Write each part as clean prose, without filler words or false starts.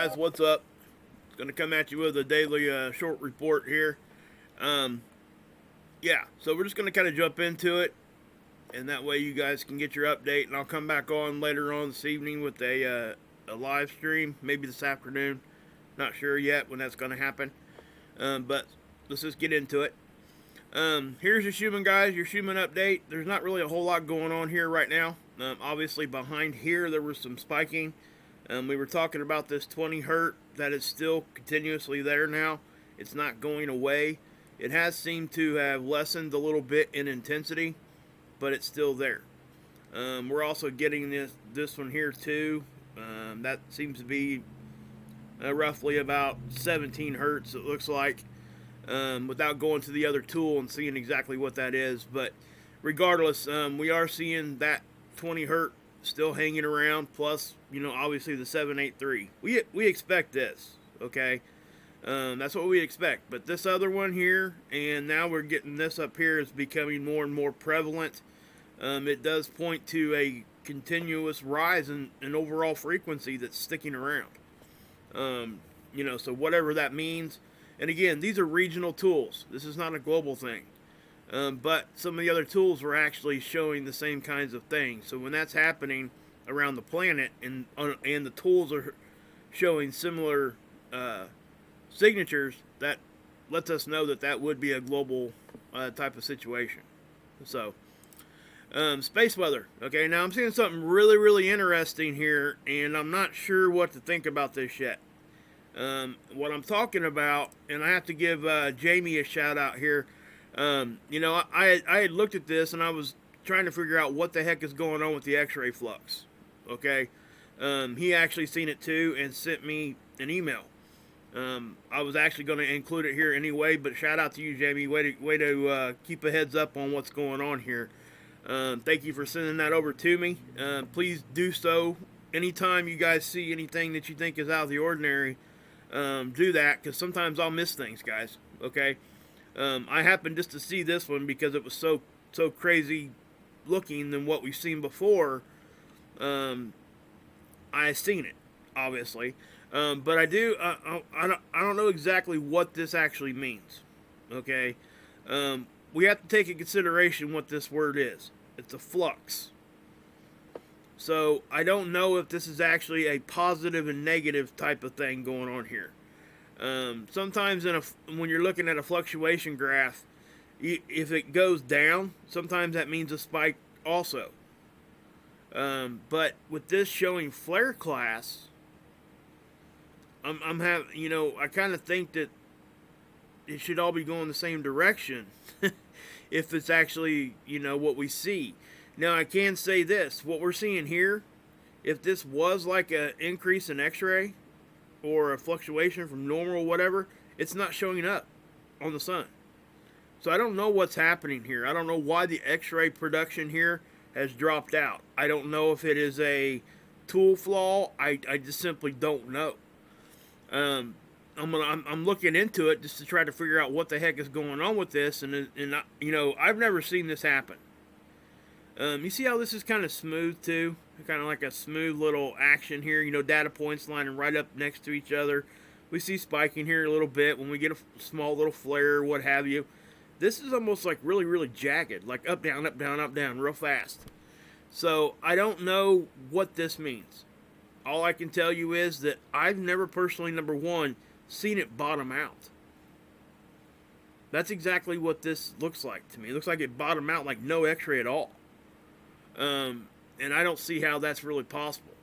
guys, what's up? Gonna come at you with a daily short report here. Yeah, so we're just gonna kind of jump into it, and that way you guys can get your update. And I'll come back on later on this evening with a live stream, maybe this afternoon. Not sure yet when that's gonna happen, but let's just get into it. Here's your Schumann, guys. Your Schumann update. There's not really a whole lot going on here right now. Obviously, behind here there was some spiking. We were talking about this 20 hertz that is still continuously there now. It's not going away. It has seemed to have lessened a little bit in intensity, but it's still there. We're also getting this one here too. That seems to be roughly about 17 hertz, it looks like, without going to the other tool and seeing exactly what that is. But regardless, we are seeing that 20 hertz still hanging around, plus, obviously the 783. We expect this, okay? That's what we expect. But this other one here, and now we're getting this up here, is becoming more and more prevalent. It does point to a continuous rise in overall frequency that's sticking around. So whatever that means. And again, these are regional tools. This is not a global thing. But some of the other tools are actually showing the same kinds of things. So when that's happening around the planet, and the tools are showing similar signatures, that lets us know that would be a global type of situation. So, space weather. Okay, now I'm seeing something really, really interesting here, and I'm not sure what to think about this yet. What I'm talking about, and I have to give Jamie a shout out here. I had looked at this and I was trying to figure out what the heck is going on with the Xray flux. Okay, he actually seen it too and sent me an email. I was actually going to include it here anyway, but shout out to you, Jamie. Way to keep a heads up on what's going on here. Thank you for sending that over to me. Please do so anytime you guys see anything that you think is out of the ordinary. Do that, because sometimes I'll miss things, guys. Okay. I happened just to see this one because it was so crazy looking than what we've seen before. I seen it, obviously, but I do. I don't know exactly what this actually means. Okay, we have to take in consideration what this word is. It's a flux. So I don't know if this is actually a positive and negative type of thing going on here. Sometimes when you're looking at a fluctuation graph, if it goes down, sometimes that means a spike also. But with this showing flare class, I'm having, I kind of think that it should all be going the same direction. If it's actually, what we see. Now I can say this, what we're seeing here, if this was like an increase in Xray, or a fluctuation from normal or whatever, it's not showing up on the sun. So I don't know what's happening here. I don't know why the Xray production here has dropped out. I don't know if it is a tool flaw. I just simply don't know. I'm looking into it just to try to figure out what the heck is going on with this, and I've never seen this happen. You see how this is kind of smooth too? Kind of like a smooth little action here. Data points lining right up next to each other. We see spiking here a little bit when we get a small little flare, what have you. This is almost like really, really jagged. Like up, down, up, down, up, down, real fast. So I don't know what this means. All I can tell you is that I've never personally, number one, seen it bottom out. That's exactly what this looks like to me. It looks like it bottomed out like no Xray at all. And I don't see how that's really possible.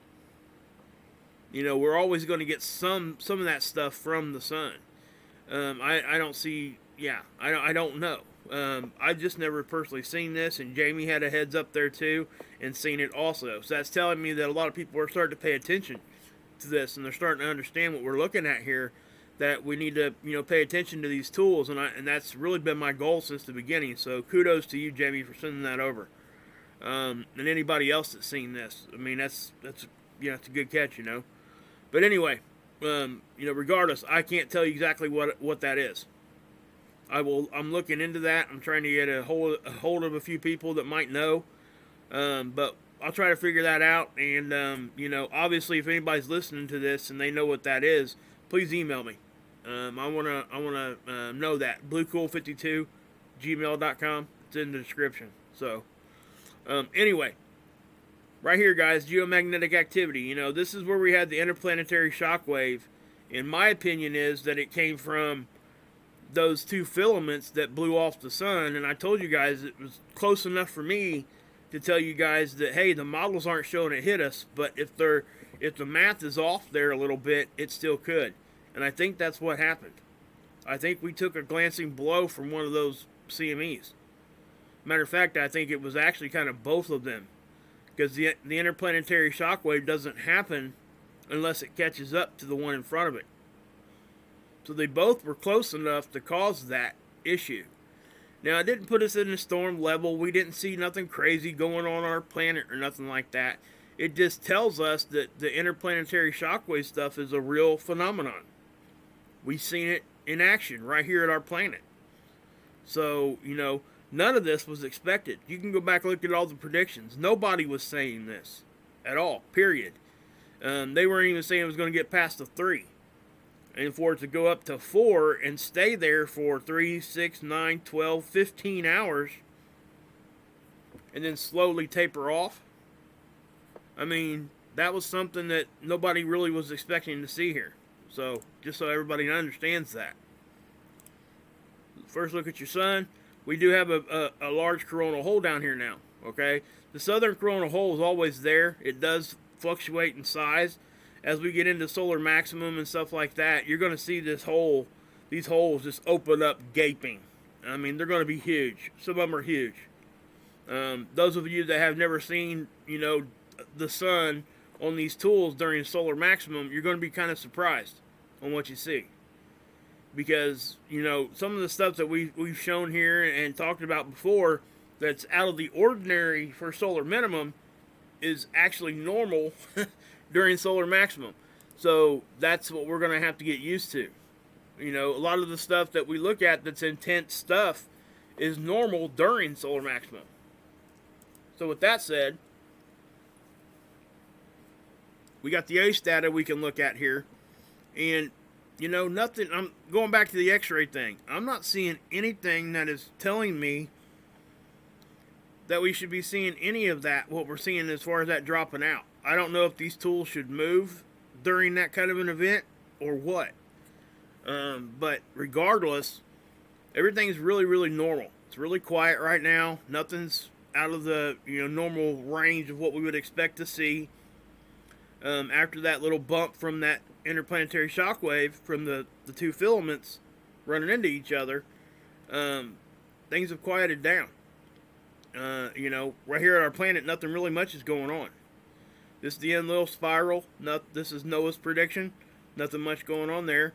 We're always going to get some of that stuff from the sun. I don't see, I don't know. I've just never personally seen this, and Jamie had a heads up there too, and seen it also. So that's telling me that a lot of people are starting to pay attention to this, and they're starting to understand what we're looking at here, that we need to, pay attention to these tools, and that's really been my goal since the beginning. So kudos to you, Jamie, for sending that over. And anybody else that's seen this. I mean, that's it's a good catch, But anyway, regardless, I can't tell you exactly what that is. I'm looking into that. I'm trying to get a hold of a few people that might know. But I'll try to figure that out. And you know, obviously, if anybody's listening to this and they know what that is, please email me. I wanna know that. Bluecool52 gmail.com. It's in the description. So anyway, right here, guys, geomagnetic activity. You know, this is where we had the interplanetary shockwave. In my opinion, is that it came from those two filaments that blew off the sun. And I told you guys it was close enough for me to tell you guys that, hey, the models aren't showing it hit us, but if the math is off there a little bit, it still could. And I think that's what happened. I think we took a glancing blow from one of those CMEs. Matter of fact, I think it was actually kind of both of them, because the interplanetary shockwave doesn't happen unless it catches up to the one in front of it. So they both were close enough to cause that issue. Now, it didn't put us in the storm level. We didn't see nothing crazy going on our planet or nothing like that. It just tells us that the interplanetary shockwave stuff is a real phenomenon. We've seen it in action right here at our planet. So, you know, none of this was expected. You can go back and look at all the predictions. Nobody was saying this at all, period. They weren't even saying it was going to get past the 3. And for it to go up to 4 and stay there for 3, 6, 9, 12, 15 hours and then slowly taper off. I mean, that was something that nobody really was expecting to see here. So, just so everybody understands that. First look at your sun. We do have a large coronal hole down here now, okay? The southern coronal hole is always there. It does fluctuate in size. As we get into solar maximum and stuff like that, you're going to see these holes just open up gaping. I mean, they're going to be huge. Some of them are huge. Those of you that have never seen, you know, the sun on these tools during solar maximum, you're going to be kind of surprised on what you see. Because, you know, some of the stuff that we've shown here and talked about before that's out of the ordinary for solar minimum is actually normal during solar maximum. So that's what we're going to have to get used to. You know, a lot of the stuff that we look at that's intense stuff is normal during solar maximum. So with that said, we got the ACE data we can look at here. And, you know, nothing, I'm going back to the Xray thing. I'm not seeing anything that is telling me that we should be seeing any of that, what we're seeing as far as that dropping out. I don't know if these tools should move during that kind of an event or what. But regardless, everything's really, really normal. It's really quiet right now. Nothing's out of the, you know, normal range of what we would expect to see. After that little bump from that interplanetary shockwave from the two filaments running into each other, things have quieted down. You know, right here at our planet, nothing really much is going on. This is the Enlil spiral. This is Noah's prediction. Nothing much going on there.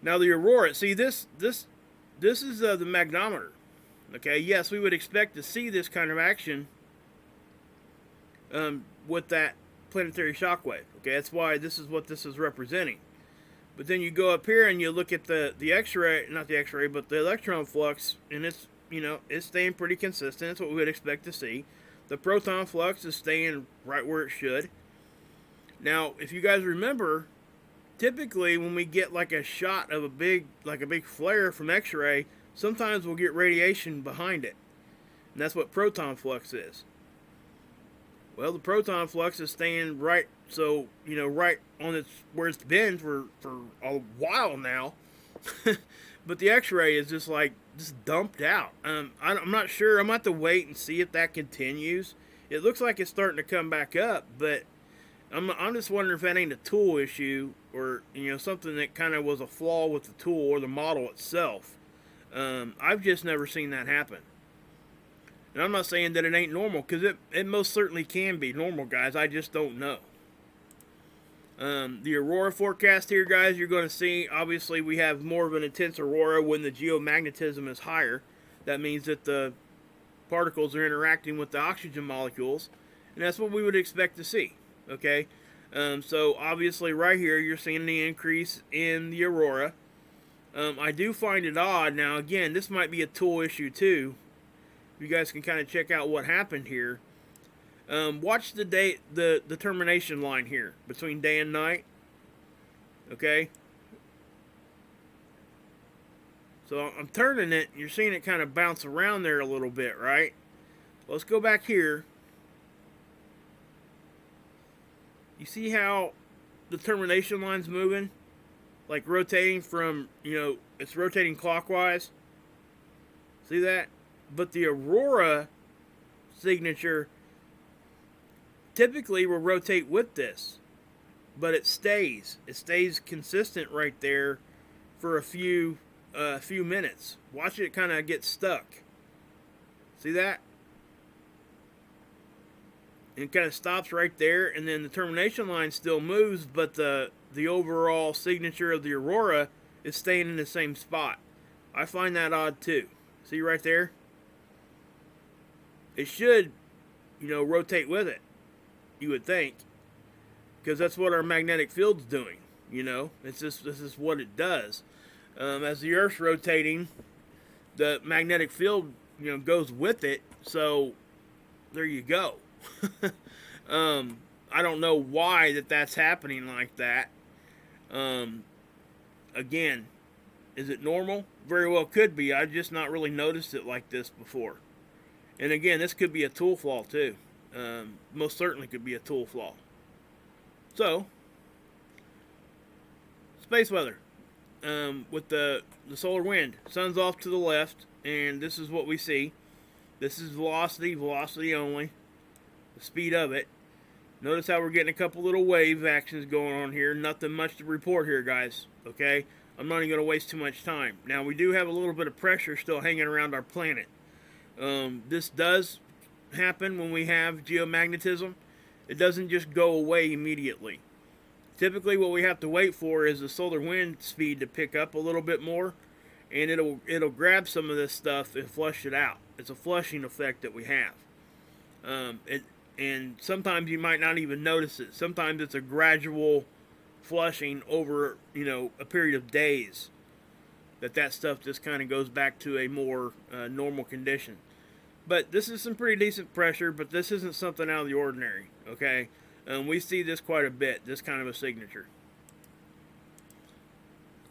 Now the aurora. See, this is the magnometer. Okay, yes, we would expect to see this kind of action with that planetary shockwave. Okay, that's why this is what this is representing. But then you go up here and you look at the Xray, not the Xray, but the electron flux, and it's, you know, it's staying pretty consistent. That's what we would expect to see. The proton flux is staying right where it should. Now, if you guys remember, typically when we get like a shot of a big flare from X-ray, sometimes we'll get radiation behind it. And that's what proton flux is. Well, the proton flux is staying right, so, you know, right on its where it's been for a while now. But the X-ray is just dumped out. I'm not sure. I'm going to have to wait and see if that continues. It looks like it's starting to come back up, but I'm just wondering if that ain't a tool issue or, you know, something that kind of was a flaw with the tool or the model itself. I've just never seen that happen. And I'm not saying that it ain't normal, because it most certainly can be normal, guys. I just don't know. The aurora forecast here, guys, you're going to see, obviously, we have more of an intense aurora when the geomagnetism is higher. That means that the particles are interacting with the oxygen molecules, and that's what we would expect to see, okay? So, obviously, right here, you're seeing the increase in the aurora. I do find it odd. Now, again, this might be a tool issue, too. You guys can kind of check out what happened here. Watch the termination line here between day and night. Okay. So I'm turning it. You're seeing it kind of bounce around there a little bit, right? Let's go back here. You see how the termination line's moving? Like rotating from, it's rotating clockwise. See that? But the aurora signature typically will rotate with this. But it stays. It stays consistent right there for a few minutes. Watch it kind of get stuck. See that? And it kind of stops right there, and then the termination line still moves, but the overall signature of the aurora is staying in the same spot. I find that odd too. See right there? It should, rotate with it, you would think, because that's what our magnetic field's doing. This is what it does. As the Earth's rotating, the magnetic field, goes with it. So there you go. I don't know why that's happening like that. Again, is it normal? Very well could be. I've just not really noticed it like this before. And again, this could be a tool flaw too. Most certainly could be a tool flaw. So, space weather. With the solar wind. Sun's off to the left, and this is what we see. This is velocity only. The speed of it. Notice how we're getting a couple little wave actions going on here. Nothing much to report here, guys. Okay? I'm not even going to waste too much time. Now, we do have a little bit of pressure still hanging around our planet. This does happen when we have geomagnetism. It doesn't just go away immediately. Typically, what we have to wait for is the solar wind speed to pick up a little bit more, and it'll grab some of this stuff and flush it out. It's a flushing effect that we have. And sometimes you might not even notice it. Sometimes it's a gradual flushing over, a period of days. That stuff just kind of goes back to a more normal condition. But this is some pretty decent pressure, but this isn't something out of the ordinary, okay? We see this quite a bit, this kind of a signature.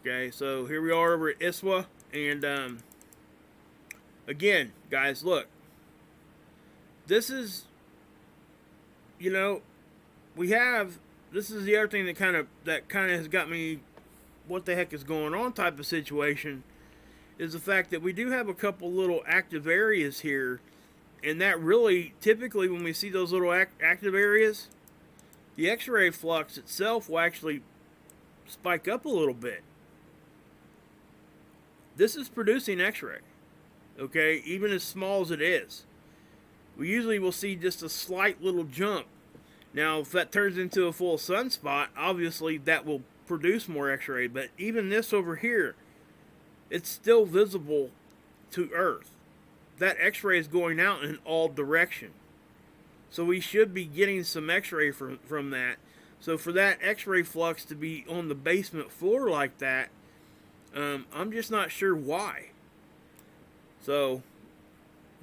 Okay, so here we are over at ISWA, and again, guys, look. This is, this is the other thing that kind of has got me, what the heck is going on type of situation, is the fact that we do have a couple little active areas here, and that really, typically when we see those little active areas, the Xray flux itself will actually spike up a little bit. This is producing Xray, okay, even as small as it is. We usually will see just a slight little jump. Now, if that turns into a full sunspot, obviously that will produce more Xray, but even this over here, it's still visible to Earth. That Xray is going out in all directions. So we should be getting some Xray from that. So for that Xray flux to be on the basement floor like that, I'm just not sure why. So,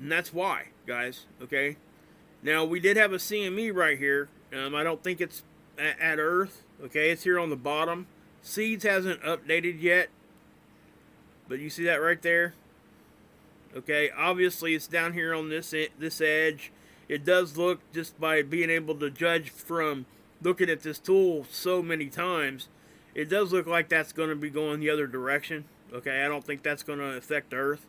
and that's why, guys, okay? Now, we did have a CME right here. I don't think it's at Earth, okay? It's here on the bottom. Seeds hasn't updated yet, but you see that right there? Okay, obviously it's down here on this edge. It does look, just by being able to judge from looking at this tool so many times, it does look like that's going to be going the other direction. Okay, I don't think that's going to affect Earth.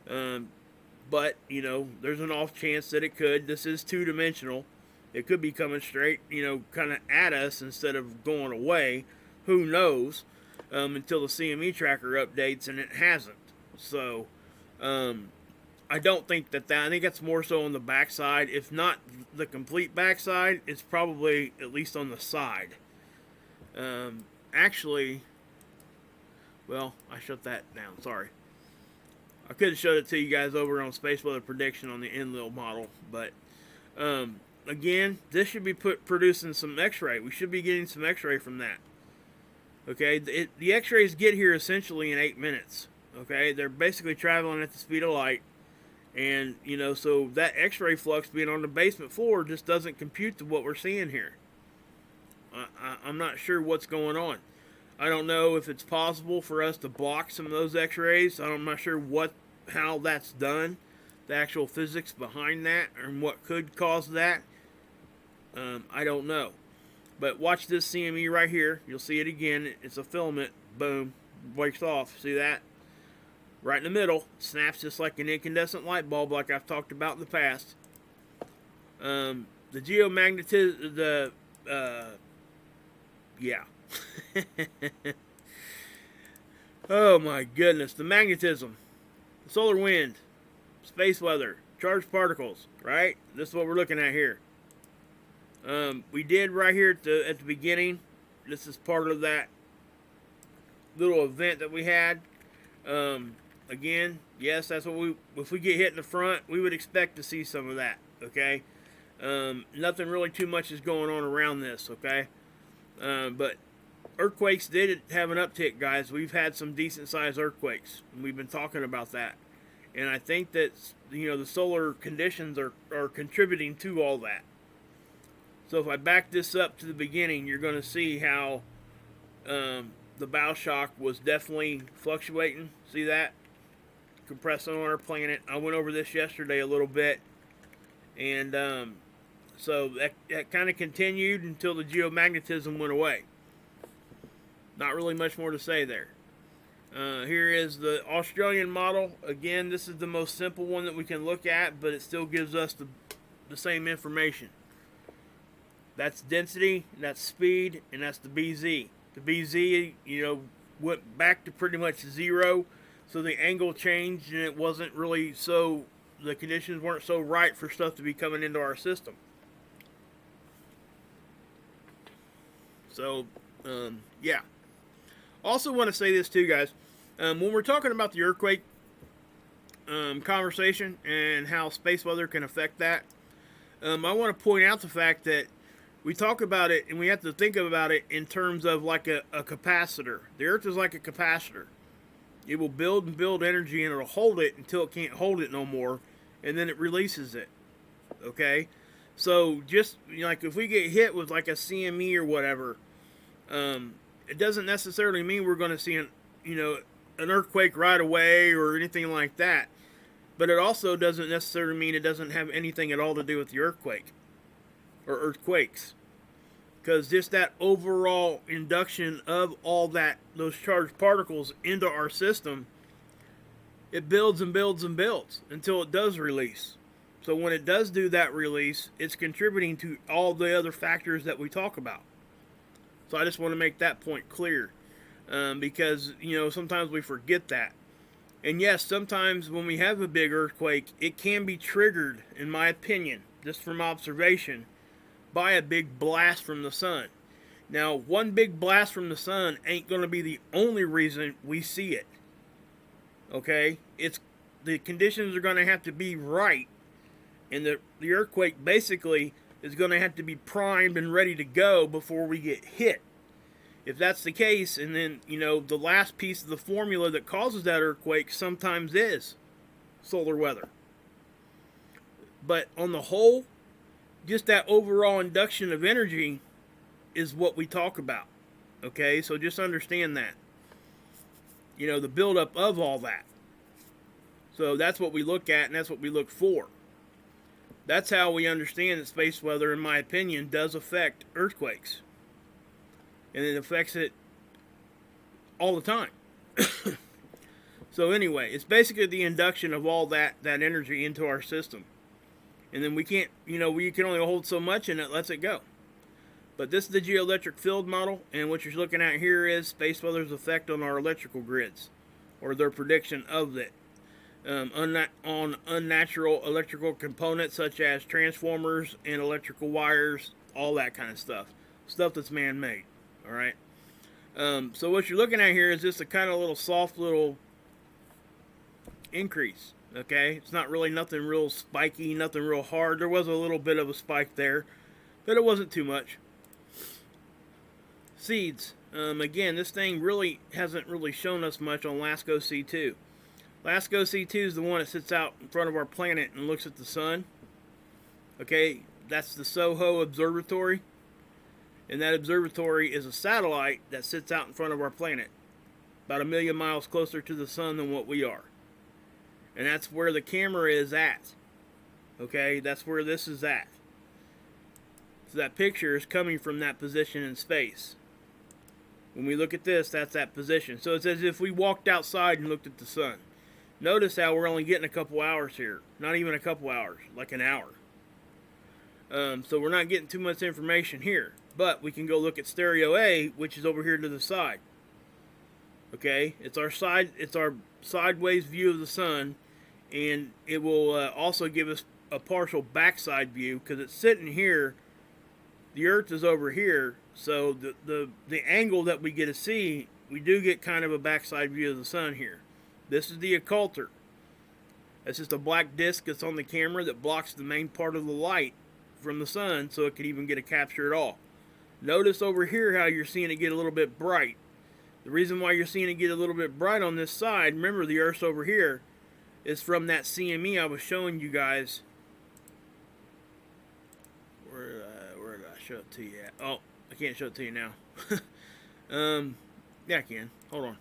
But, there's an off chance that it could. This is two-dimensional. It could be coming straight, kind of at us instead of going away. Who knows? Until the CME tracker updates, and it hasn't. So, I don't think that I think that's more so on the backside. If not the complete backside, it's probably at least on the side. Actually, well, I shut that down. Sorry. I could have showed it to you guys over on Space Weather Prediction on the Enlil model, but again, this should be producing some Xray. We should be getting some Xray from that. Okay, the Xrays get here essentially in 8 minutes. Okay, they're basically traveling at the speed of light, And, you know, so that X-ray flux being on the basement floor just doesn't compute to what we're seeing here. I'm not sure what's going on. I don't know if it's possible for us to block some of those X-rays. I'm not sure how that's done, the actual physics behind that, and what could cause that. I don't know. But watch this CME right here. You'll see it again. It's a filament. Boom. Breaks off. See that? Right in the middle. Snaps just like an incandescent light bulb like I've talked about in the past. The geomagnetism... yeah. Oh my goodness. The magnetism. The solar wind. Space weather. Charged particles. Right? This is what we're looking at here. We did right here at the beginning. This is part of that little event that we had. Again, yes, that's what if we get hit in the front, we would expect to see some of that, okay? Nothing really too much is going on around this, okay? But earthquakes did have an uptick, guys. We've had some decent-sized earthquakes, and we've been talking about that. And I think that, you know, the solar conditions are contributing to all that. So if I back this up to the beginning, you're going to see how the bow shock was definitely fluctuating. See that? Compressing on our planet. I went over this yesterday a little bit. And so that kind of continued until the geomagnetism went away. Not really much more to say there. Here is the Australian model. Again, this is the most simple one that we can look at, but it still gives us the same information. That's density, that's speed, and that's the BZ. The BZ, you know, went back to pretty much zero, so the angle changed, and it wasn't really so, the conditions weren't so right for stuff to be coming into our system. So, yeah. Also want to say this too, guys. When we're talking about the earthquake conversation and how space weather can affect that, I want to point out the fact that we talk about it, and we have to think about it in terms of like a capacitor. The Earth is like a capacitor. It will build and build energy, and it'll hold it until it can't hold it no more, and then it releases it. Okay? So just, you know, like if we get hit with like a CME or whatever, it doesn't necessarily mean we're going to see an earthquake right away or anything like that. But it also doesn't necessarily mean it doesn't have anything at all to do with the earthquake. Or earthquakes, because just that overall induction of all those charged particles into our system, it builds and builds and builds until it does release. So when it does do that release, it's contributing to all the other factors that we talk about. So I just want to make that point clear, because, you know, sometimes we forget that. And yes, sometimes when we have a big earthquake, it can be triggered, in my opinion, just from observation, by a big blast from the sun. Now, one big blast from the sun ain't going to be the only reason we see it. Okay? The conditions are going to have to be right, and the earthquake basically is going to have to be primed and ready to go before we get hit. If that's the case, and then, you know, the last piece of the formula that causes that earthquake sometimes is solar weather. But on the whole, just that overall induction of energy is what we talk about. Okay, so just understand that. You know, the buildup of all that. So that's what we look at, and that's what we look for. That's how we understand that space weather, in my opinion, does affect earthquakes. And it affects it all the time. So anyway, it's basically the induction of all that energy into our system. And then we can't, you know, we can only hold so much, and it lets it go. But this is the geoelectric field model, and what you're looking at here is space weather's effect on our electrical grids, or their prediction of it, on unnatural electrical components such as transformers and electrical wires, all that kind of stuff that's man-made. All right. So what you're looking at here is just a kind of little soft little increase. Okay, it's not really nothing real spiky, nothing real hard. There was a little bit of a spike there, but it wasn't too much. Seeds. Again, this thing really hasn't really shown us much on LASCO C2. LASCO C2 is the one that sits out in front of our planet and looks at the sun. Okay, that's the SOHO Observatory. And that observatory is a satellite that sits out in front of our planet, about 1 million miles closer to the sun than what we are. And that's where the camera is at. Okay, that's where this is at. So that picture is coming from that position in space. When we look at this, that's that position. So it's as if we walked outside and looked at the sun. Notice how we're only getting a couple hours here. Not even a couple hours, like an hour. So we're not getting too much information here. But we can go look at stereo A, which is over here to the side. Okay, it's our sideways view of the sun, and it will also give us a partial backside view because it's sitting here. The Earth is over here, so the angle that we get to see, we do get kind of a backside view of the sun here. This is the occulter. It's just a black disc that's on the camera that blocks the main part of the light from the sun, so it can even get a capture at all. Notice over here how you're seeing it get a little bit bright. The reason why you're seeing it get a little bit bright on this side, remember the Earth's over here, is from that CME I was showing you guys. Where did I show it to you at? Oh, I can't show it to you now. Yeah, I can. Hold on.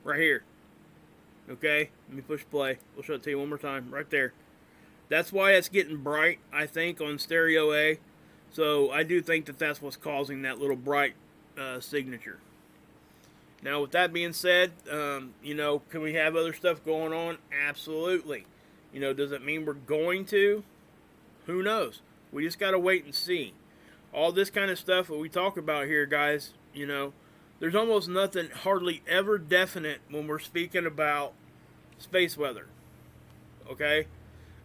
Right here. Okay, let me push play. We'll show it to you one more time. Right there. That's why it's getting bright, I think, on stereo A. So I do think that that's what's causing that little bright signature. Now, with that being said, you know, can we have other stuff going on? Absolutely. You know, does it mean we're going to? Who knows? We just got to wait and see. All this kind of stuff that we talk about here, guys, you know, there's almost nothing hardly ever definite when we're speaking about space weather. Okay?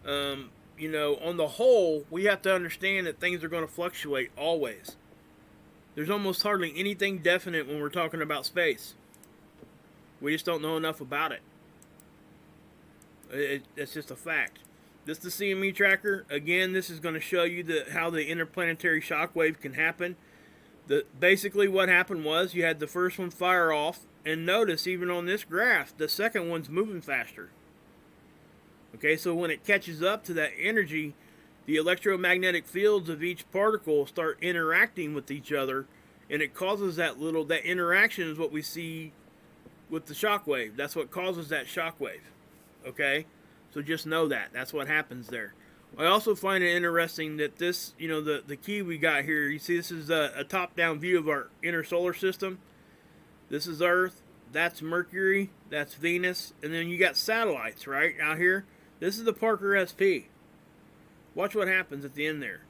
You know, on the whole, we have to understand that things are going to fluctuate always. There's almost hardly anything definite when we're talking about space. We just don't know enough about it. It's just a fact. This is the CME tracker. Again, this is going to show you how the interplanetary shock wave can happen. Basically what happened was you had the first one fire off, and notice even on this graph, the second one's moving faster. Okay, so when it catches up to that energy, the electromagnetic fields of each particle start interacting with each other, and it causes that interaction is what we see with the shock wave. That's what causes that shock wave. Okay, so just know that. That's what happens there. I also find it interesting that this, you know, the key we got here, you see this is a top-down view of our inner solar system. This is Earth, that's Mercury, that's Venus, and then you got satellites, right, out here. This is the Parker SP. Watch what happens at the end there.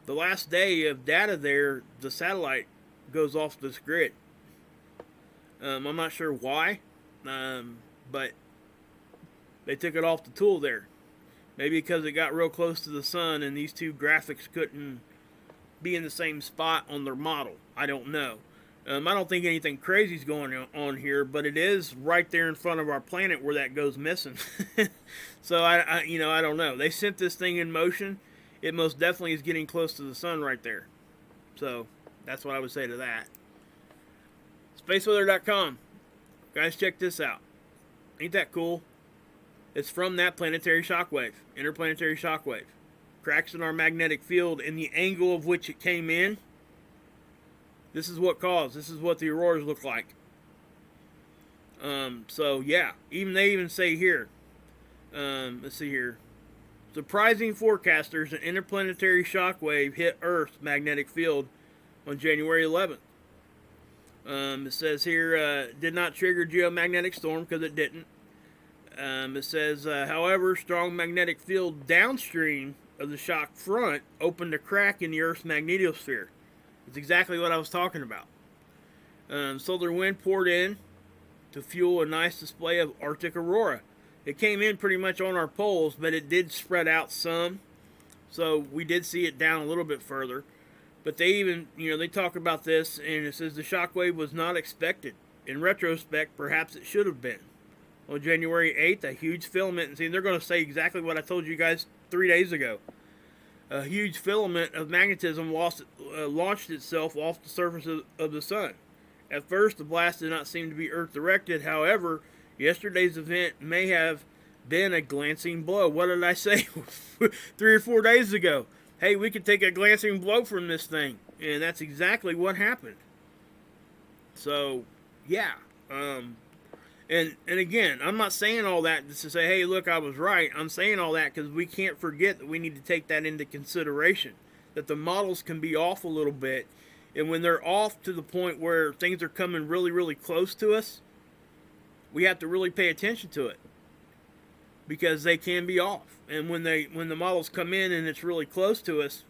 The last day of data there, the satellite goes off this grid. I'm not sure why, but they took it off the tool there. Maybe because it got real close to the sun and these two graphics couldn't be in the same spot on their model. I don't know. I don't think anything crazy is going on here, but it is right there in front of our planet where that goes missing. So I don't know. They sent this thing in motion. It most definitely is getting close to the sun right there. So that's what I would say to that. Spaceweather.com. Guys, check this out. Ain't that cool? It's from that planetary shockwave, interplanetary shockwave. Cracks in our magnetic field and the angle of which it came in. This is what caused. This is what the auroras look like. So yeah, they even say here. Let's see here. Surprising forecasters, an interplanetary shockwave hit Earth's magnetic field on January 11th. It says here, did not trigger geomagnetic storm because it didn't. It says, however, strong magnetic field downstream of the shock front opened a crack in the Earth's magnetosphere. It's exactly what I was talking about. Solar wind poured in to fuel a nice display of Arctic aurora. It came in pretty much on our poles, but it did spread out some. So we did see it down a little bit further. But they even, they talk about this, and it says the shock wave was not expected. In retrospect, perhaps it should have been. On January 8th, a huge filament, and see, they're going to say exactly what I told you guys 3 days ago. a huge filament of magnetism launched itself off the surface of the sun. At first, the blast did not seem to be Earth-directed. However, yesterday's event may have been a glancing blow. What did I say 3 or 4 days ago? Hey, we could take a glancing blow from this thing. And that's exactly what happened. So, yeah. And again, I'm not saying all that just to say, hey, look, I was right. I'm saying all that because we can't forget that we need to take that into consideration. That the models can be off a little bit. And when they're off to the point where things are coming really, really close to us, we have to really pay attention to it. Because they can be off. And when the models come in and it's really close to us,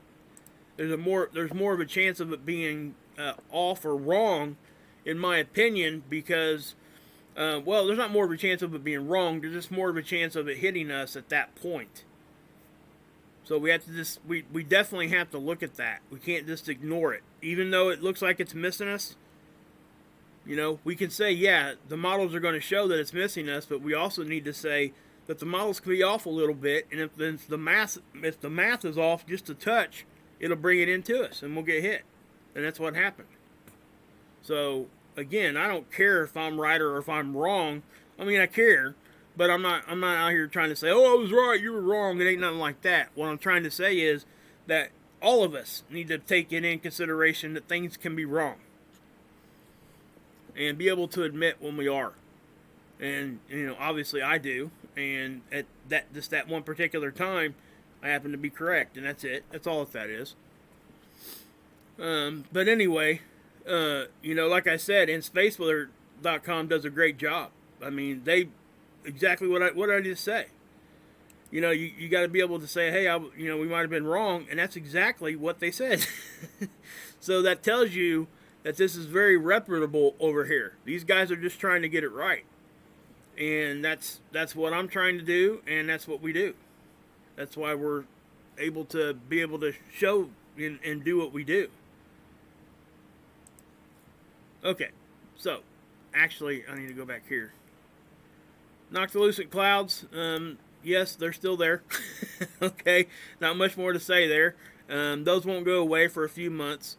there's more of a chance of it being off or wrong, in my opinion, because well, there's not more of a chance of it being wrong. There's just more of a chance of it hitting us at that point. So we have to we definitely have to look at that. We can't just ignore it, even though it looks like it's missing us. You know, we can say, yeah, the models are going to show that it's missing us, but we also need to say that the models can be off a little bit, and if the math is off just a touch, it'll bring it into us, and we'll get hit, and that's what happened. So again, I don't care if I'm right or if I'm wrong. I mean, I care, but I'm not out here trying to say, oh, I was right, you were wrong. It ain't nothing like that. What I'm trying to say is that all of us need to take it in consideration that things can be wrong, and be able to admit when we are. And you know, obviously I do. And at that one particular time, I happen to be correct, and that's it. That's all that is. But anyway, you know, like I said, InSpaceWeather.com does a great job. I mean, they exactly what I just say. You know, you got to be able to say, hey, you know, we might have been wrong, and that's exactly what they said. So that tells you that this is very reputable over here. These guys are just trying to get it right. And that's what I'm trying to do, and that's what we do. That's why we're able to show and do what we do. Okay, so actually I need to go back here. Noctilucent Clouds, yes, they're still there. Okay, not much more to say there. Those won't go away for a few months.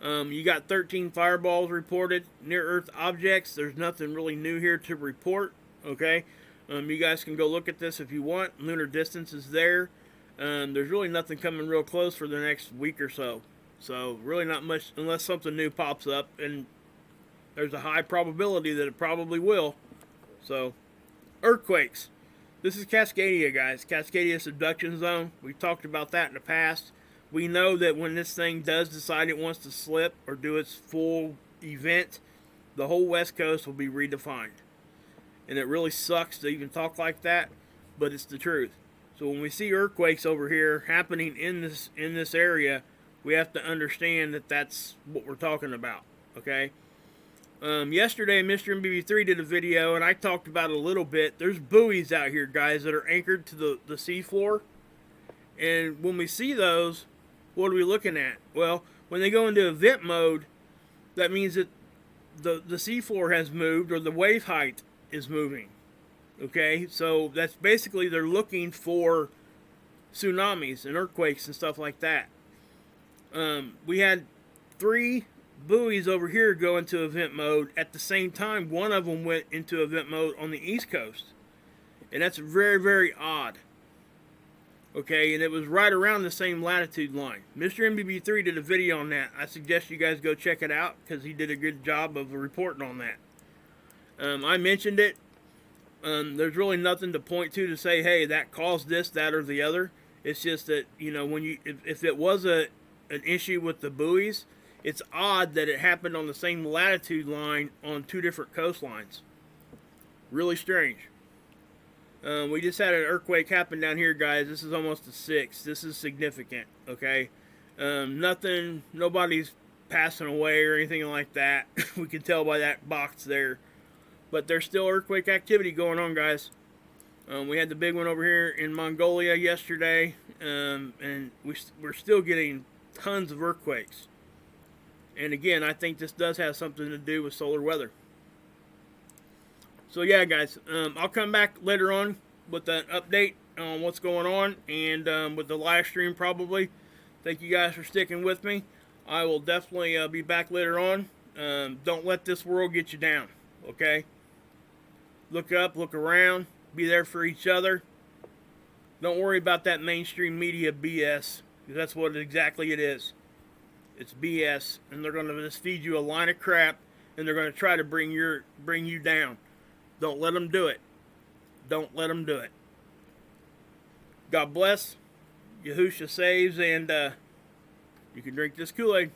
You got 13 fireballs reported near Earth objects. There's nothing really new here to report. Okay, you guys can go look at this if you want. Lunar distance is there. There's really nothing coming real close for the next week or so. So really not much unless something new pops up, and there's a high probability that it probably will. So, earthquakes. This is Cascadia, guys. Cascadia subduction zone. We've talked about that in the past. We know that when this thing does decide it wants to slip or do its full event, the whole West Coast will be redefined. And it really sucks to even talk like that, but it's the truth. So when we see earthquakes over here happening in this area, we have to understand that that's what we're talking about. Okay. Yesterday, Mr. MBB3 did a video, and I talked about it a little bit. There's buoys out here, guys, that are anchored to the seafloor. And when we see those, what are we looking at? Well, when they go into event mode, that means that the seafloor has moved, or the wave height is moving. Okay, so that's basically they're looking for tsunamis and earthquakes and stuff like that. We had 3 buoys over here go into event mode at the same time. One of them went into event mode on the East Coast, and that's very, very odd. Okay, and it was right around the same latitude line. Mr. MBB3 did a video on that. I suggest you guys go check it out because he did a good job of reporting on that. I mentioned it. There's really nothing to point to say, hey, that caused this, that, or the other. It's just that, you know, when if it was an issue with the buoys, it's odd that it happened on the same latitude line on 2 different coastlines. Really strange. We just had an earthquake happen down here, guys. This is almost a 6. This is significant, okay? Nobody's passing away or anything like that. We can tell by that box there. But there's still earthquake activity going on, guys. We had the big one over here in Mongolia yesterday, and we're still getting tons of earthquakes. And again, I think this does have something to do with solar weather. So yeah, guys, I'll come back later on with an update. on what's going on, and with the live stream probably. Thank you guys for sticking with me. I will definitely be back later on. Don't let this world get you down, okay? Look up, look around, be there for each other. Don't worry about that mainstream media BS, because that's what exactly it is. It's BS, and they're going to just feed you a line of crap, and they're going to try to bring you down. Don't let them do it. Don't let them do it. God bless. Yahusha saves, and you can drink this Kool-Aid.